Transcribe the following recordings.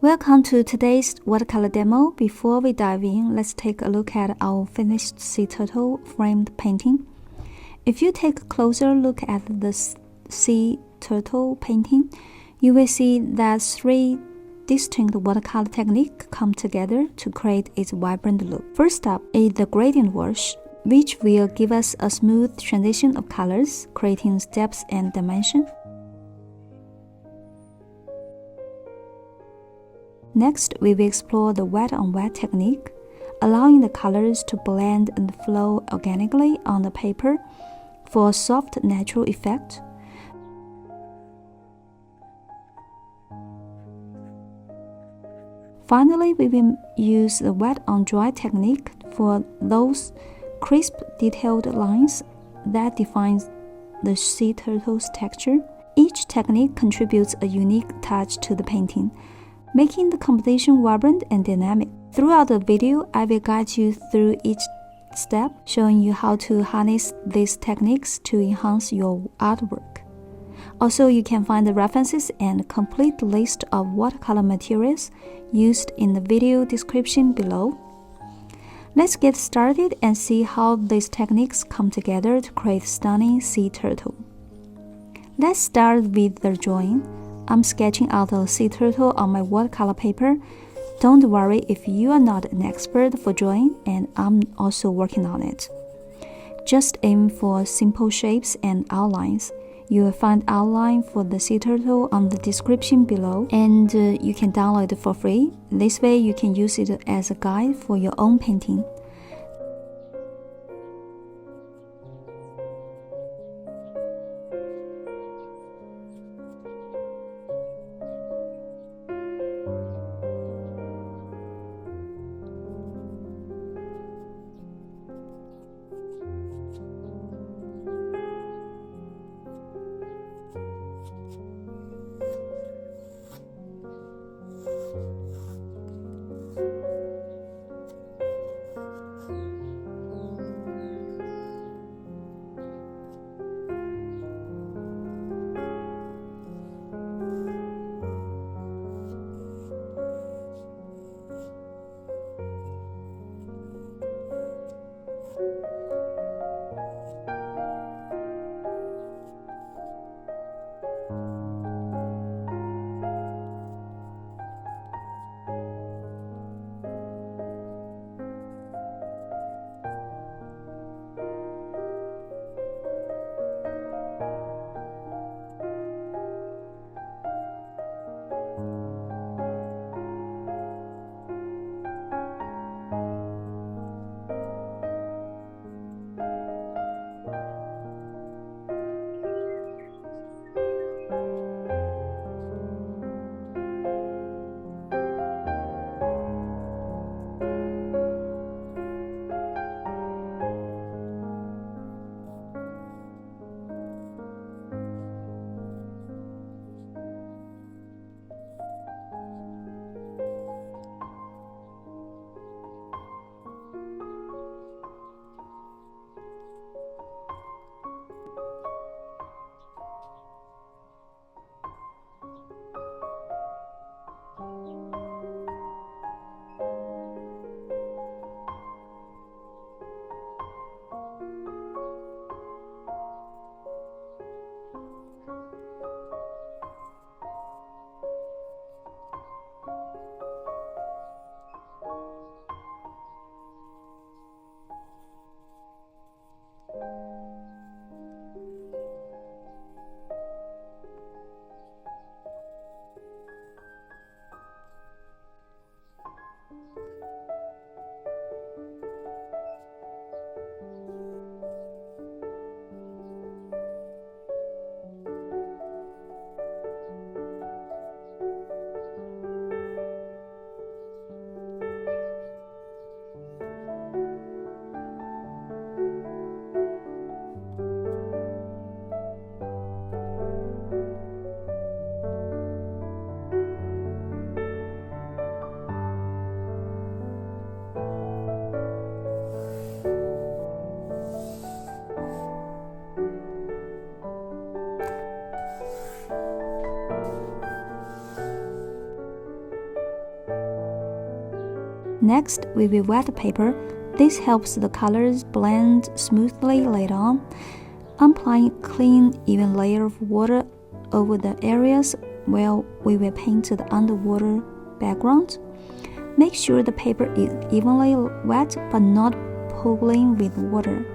Welcome to today's watercolor demo. Before we dive in, let's take a look at our finished sea turtle framed painting. If you take a closer look at the sea turtle painting, you will see that three distinct watercolor techniques come together to create its vibrant look. First up is the gradient wash, which will give us a smooth transition of colors, creating depth and dimension. Next, we will explore the wet-on-wet technique, allowing the colors to blend and flow organically on the paper for a soft, natural effect. Finally, we will use the wet-on-dry technique for those crisp, detailed lines that define the sea turtle's texture. Each technique contributes a unique touch to the painting, making the composition vibrant and dynamic. Throughout the video, I will guide you through each step, showing you how to harness these techniques to enhance your artwork. Also, you can find the references and a complete list of watercolor materials used in the video description below. Let's get started and see how these techniques come together to create a stunning sea turtle. Let's start with the drawing. I'm sketching out a sea turtle on my watercolor paper. Don't worry if you are not an expert for drawing, and I'm also working on it. Just aim for simple shapes and outlines. You will find outline for the sea turtle on the description below, and you can download it for free. This way you can use it as a guide for your own painting. Next, we will wet the paper. This helps the colors blend smoothly later on. Applying a clean, even layer of water over the areas where we will paint the underwater background. Make sure the paper is evenly wet but not pooling with water.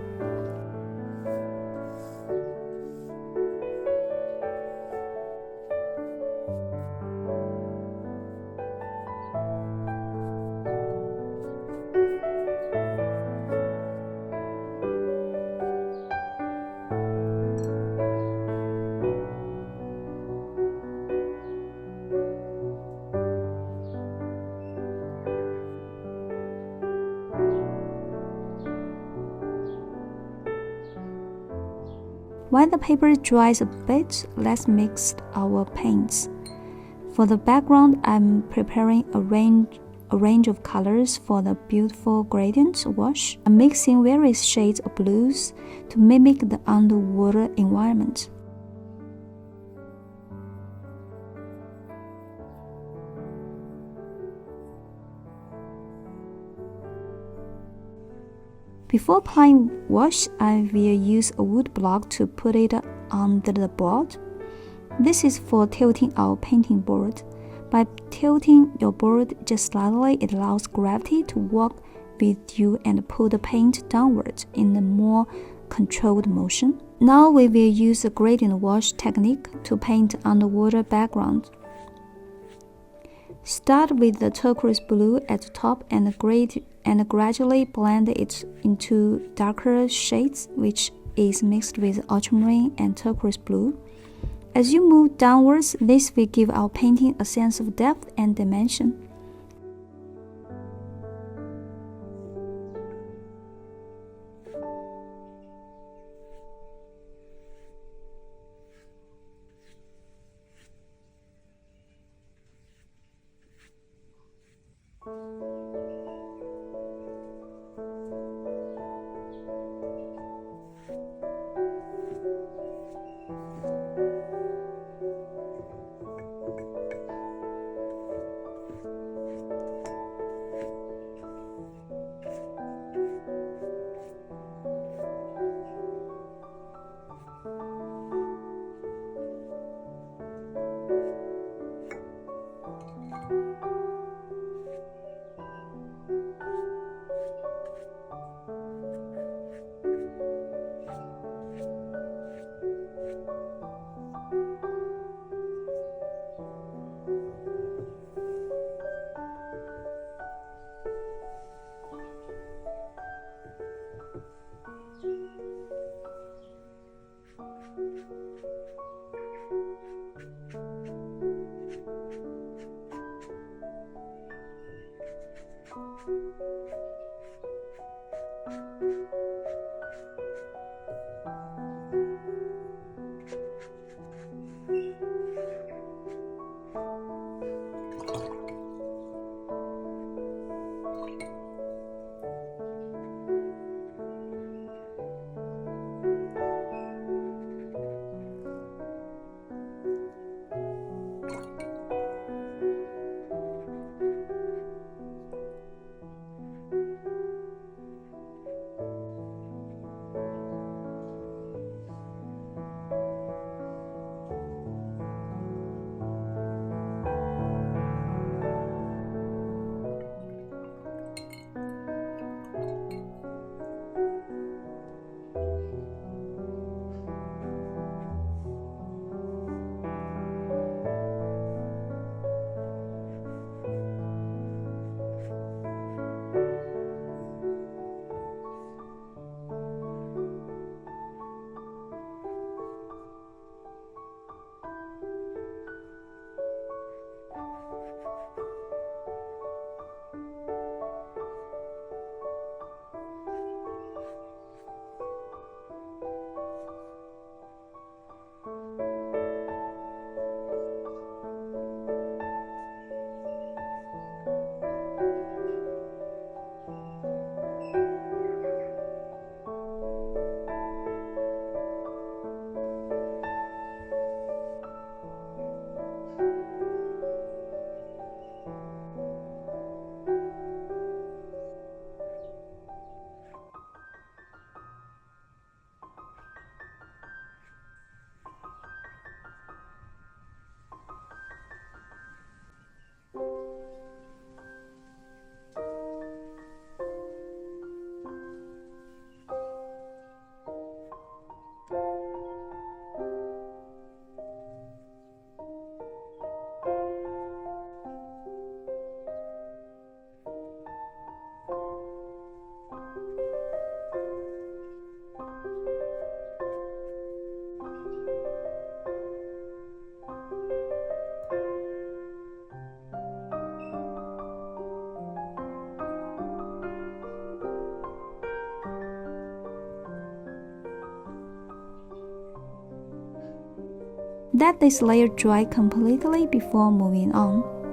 When the paper dries a bit, let's mix our paints. For the background, I'm preparing a range of colors for the beautiful gradient wash. I'm mixing various shades of blues to mimic the underwater environment. Before applying wash, I will use a wood block to put it under the board. This is for tilting our painting board. By tilting your board just slightly, it allows gravity to work with you and pull the paint downwards in a more controlled motion. Now we will use the gradient wash technique to paint underwater background. Start with the turquoise blue at the top and gradually blend it into darker shades, which is mixed with ultramarine and turquoise blue. As you move downwards, this will give our painting a sense of depth and dimension. Let this layer dry completely before moving on.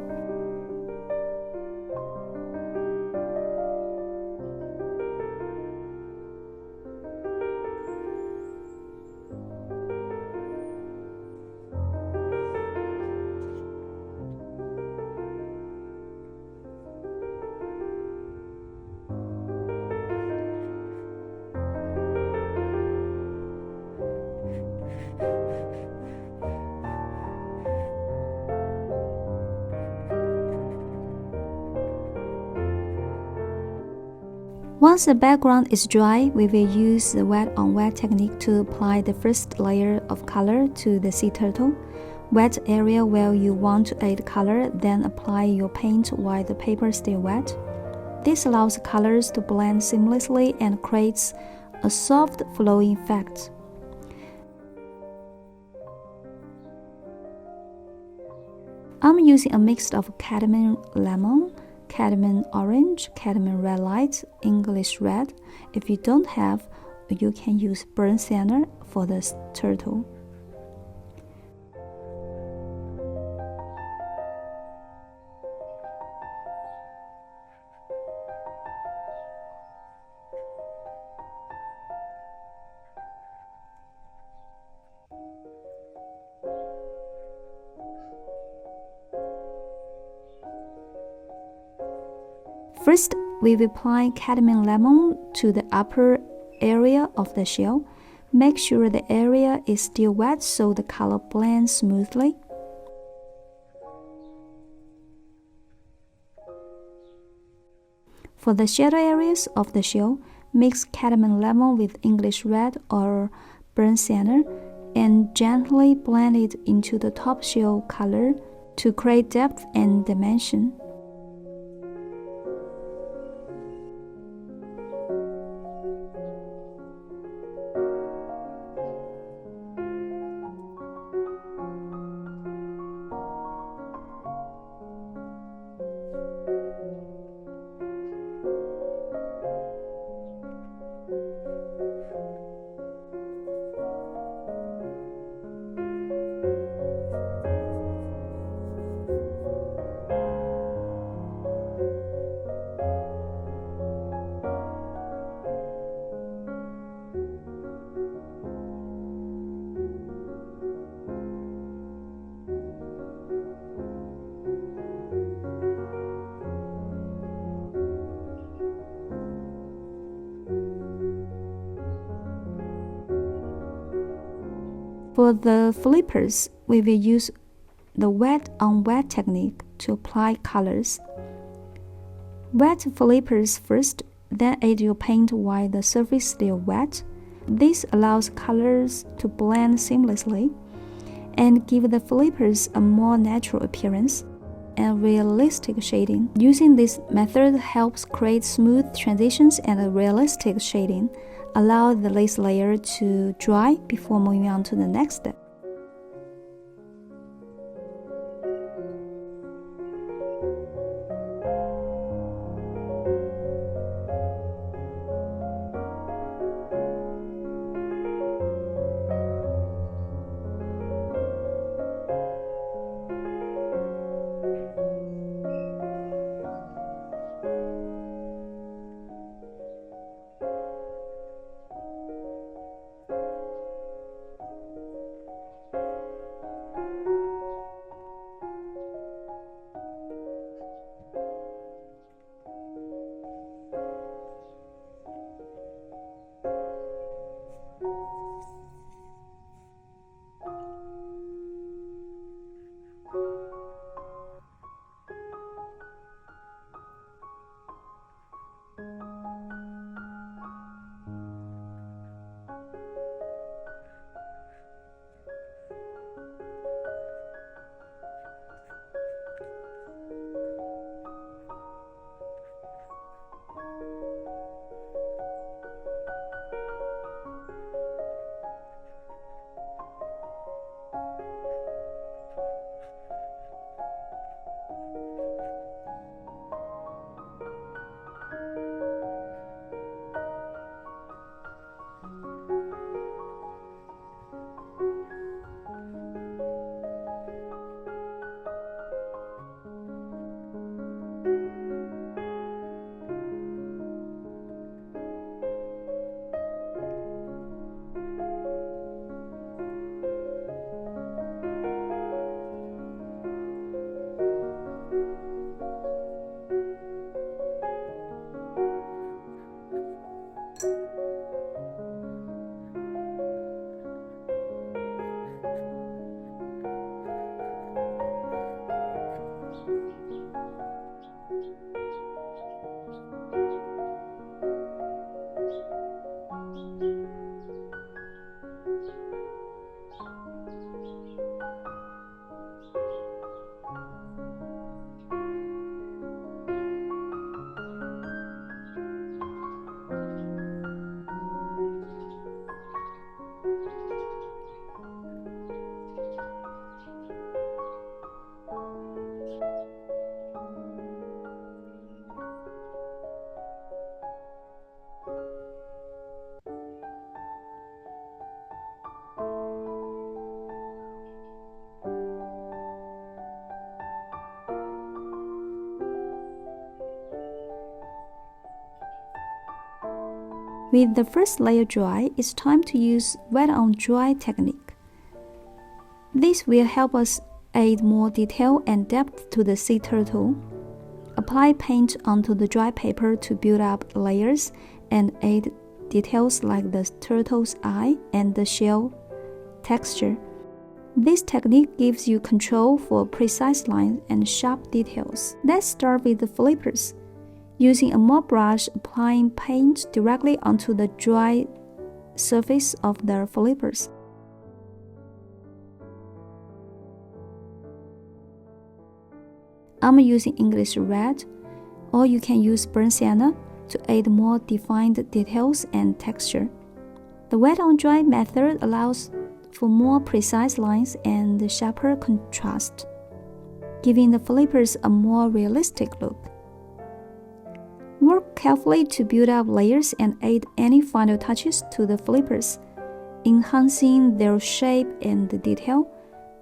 Once the background is dry, we will use the wet on wet technique to apply the first layer of color to the sea turtle. Wet area where you want to add color, then apply your paint while the paper is still wet. This allows colors to blend seamlessly and creates a soft flowing effect. I'm using a mix of cadmium lemon, cadmium orange, cadmium red light, English red. If you don't have, you can use burnt sienna for the turtle. First, we will apply cadmium lemon to the upper area of the shell. Make sure the area is still wet so the color blends smoothly. For the shadow areas of the shell, mix cadmium lemon with English red or burnt sienna and gently blend it into the top shell color to create depth and dimension. For the flippers, we will use the wet on wet technique to apply colors. Wet flippers first, then add your paint while the surface is still wet. This allows colors to blend seamlessly and give the flippers a more natural appearance and realistic shading. Using this method helps create smooth transitions and a realistic shading. Allow the lace layer to dry before moving on to the next step. With the first layer dry, it's time to use wet on dry technique. This will help us add more detail and depth to the sea turtle. Apply paint onto the dry paper to build up layers and add details like the turtle's eye and the shell texture. This technique gives you control for precise lines and sharp details. Let's start with the flippers. Using a mop brush, applying paint directly onto the dry surface of the flippers. I'm using English red, or you can use burnt sienna to add more defined details and texture. The wet on dry method allows for more precise lines and sharper contrast, giving the flippers a more realistic look. Work carefully to build up layers and add any final touches to the flippers, enhancing their shape and detail.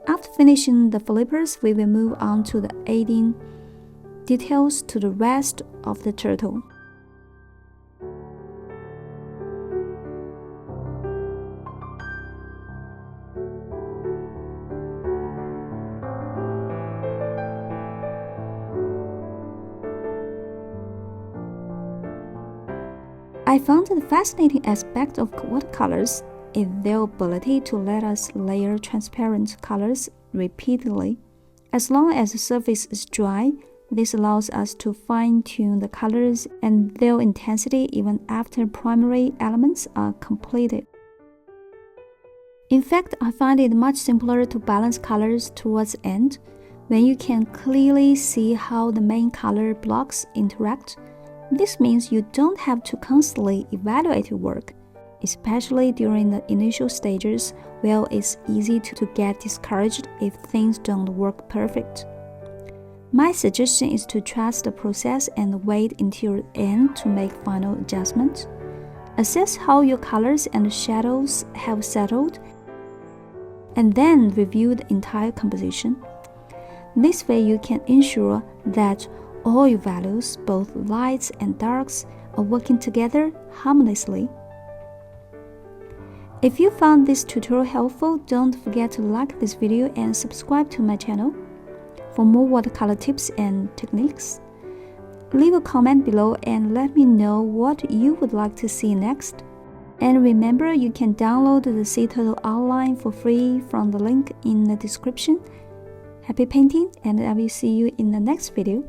After finishing the flippers, we will move on to the adding details to the rest of the turtle. I found the fascinating aspect of watercolors is their ability to let us layer transparent colors repeatedly. As long as the surface is dry, this allows us to fine-tune the colors and their intensity even after primary elements are completed. In fact, I find it much simpler to balance colors towards the end, when you can clearly see how the main color blocks interact. This means you don't have to constantly evaluate your work, especially during the initial stages where it's easy to get discouraged if things don't work perfect. My suggestion is to trust the process and wait until the end to make final adjustments. Assess how your colors and shadows have settled, and then review the entire composition. This way you can ensure that all your values, both lights and darks, are working together harmoniously. If you found this tutorial helpful, don't forget to like this video and subscribe to my channel. For more watercolor tips and techniques, leave a comment below and let me know what you would like to see next. And remember, you can download the sea turtle outline for free from the link in the description. Happy painting, and I will see you in the next video.